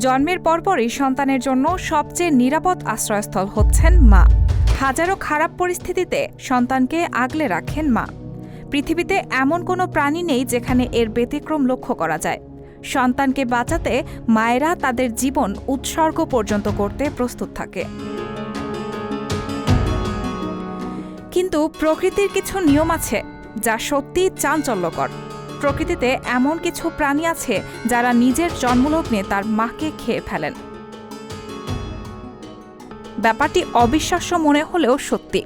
জন্মের পরপরই সন্তানের জন্য সবচেয়ে নিরাপদ আশ্রয়স্থল হচ্ছেন মা। হাজারো খারাপ পরিস্থিতিতে সন্তানকে আগলে রাখেন মা। পৃথিবীতে এমন কোনো প্রাণী নেই যেখানে এর ব্যতিক্রম লক্ষ্য করা যায়। সন্তানকে বাঁচাতে মায়েরা তাদের জীবন উৎসর্গ পর্যন্ত করতে প্রস্তুত থাকে। কিন্তু প্রকৃতির কিছু নিয়ম আছে যা সত্যিই চাঞ্চল্যকর। প্রকৃতিতে এমন কিছু প্রাণী আছে যারা নিজের জন্মলগ্নে তার মাকে খেয়ে ফেলেন। ব্যাপারটি অবিশ্বাস্য মনে হলেও সত্যি।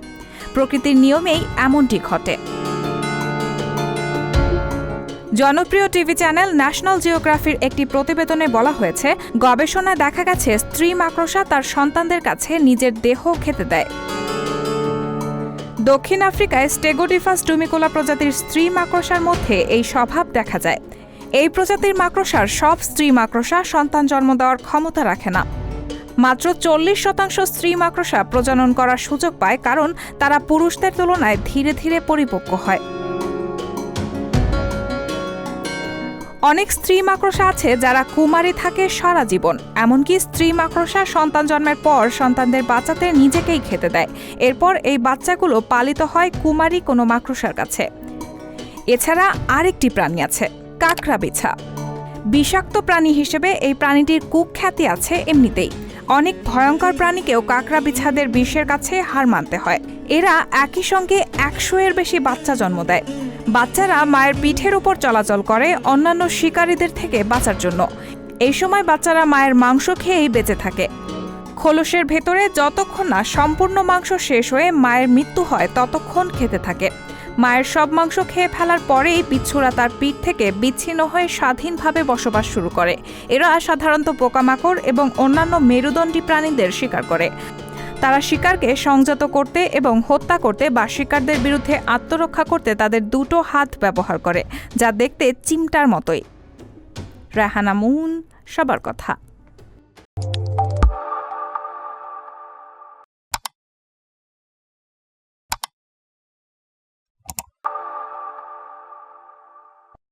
প্রকৃতির নিয়মেই এমনটি ঘটে। জনপ্রিয় টিভি চ্যানেল ন্যাশনাল জিওগ্রাফির একটি প্রতিবেদনে বলা হয়েছে, গবেষণায় দেখা গেছে স্ত্রী মাকড়সা তার সন্তানদের কাছে নিজের দেহ খেতে দেয়। দক্ষিণ আফ্রিকায় স্টেগোডিফাস ডুমিকোলা প্রজাতির স্ত্রী মাকড়সার মধ্যে এই স্বভাব দেখা যায়। এই প্রজাতির মাকড়সার সব স্ত্রী মাকড়সা সন্তান জন্ম দেওয়ার ক্ষমতা রাখে না। মাত্র 40% স্ত্রী মাকড়সা প্রজনন করার সুযোগ পায়, কারণ তারা পুরুষদের তুলনায় ধীরে ধীরে পরিপক্ব হয়। অনেক স্ত্রী মাকড়সা আছে যারা কুমারী থাকে সারা জীবন। এমনকি স্ত্রী মাকড়সা সন্তান জন্মের পর সন্তানদের বাচ্চাতে নিজেকেই খেতে দেয়। এরপর এই বাচ্চাগুলো পালিত হয় কুমারী কোনো মাকড়সার কাছে। এছাড়া আরেকটি প্রাণী আছে, কাঁকড়া বিছা। বিষাক্ত প্রাণী হিসেবে এই প্রাণীটির কুখ্যাতি আছে এমনিতেই। অনেক ভয়ঙ্কর প্রাণীকেও কাঁকড়া বিছাদের বিষের কাছে হার মানতে হয়। এরা একই সঙ্গে 100-এর বেশি বাচ্চা জন্ম দেয়। বাচ্চারা মায়ের পিঠের উপর চলাচল করে অন্যান্য শিকারীদের থেকে বাঁচার জন্য। এই সময় বাচ্চারা মায়ের মাংস খেয়েই বেঁচে থাকে। খোলসের ভেতরে যতক্ষণ না সম্পূর্ণ মাংস শেষ হয়ে মায়ের মৃত্যু হয় ততক্ষণ খেতে থাকে। মায়ের সব মাংস খেয়ে ফেলার পরেই বিচ্ছুরা তার পিঠ থেকে বিচ্ছিন্ন হয়ে স্বাধীনভাবে বসবাস শুরু করে। এরা সাধারণত পোকামাকড় এবং অন্যান্য মেরুদণ্ডী প্রাণীদের শিকার করে। তারা শিকারকে সংযত করতে এবং হত্যা করতে বা শিকারদের বিরুদ্ধে আত্মরক্ষা করতে তাদের দুটো হাত ব্যবহার করে, যা দেখতে চিমটার মতোই। রাহানা মুন, সবার কথা।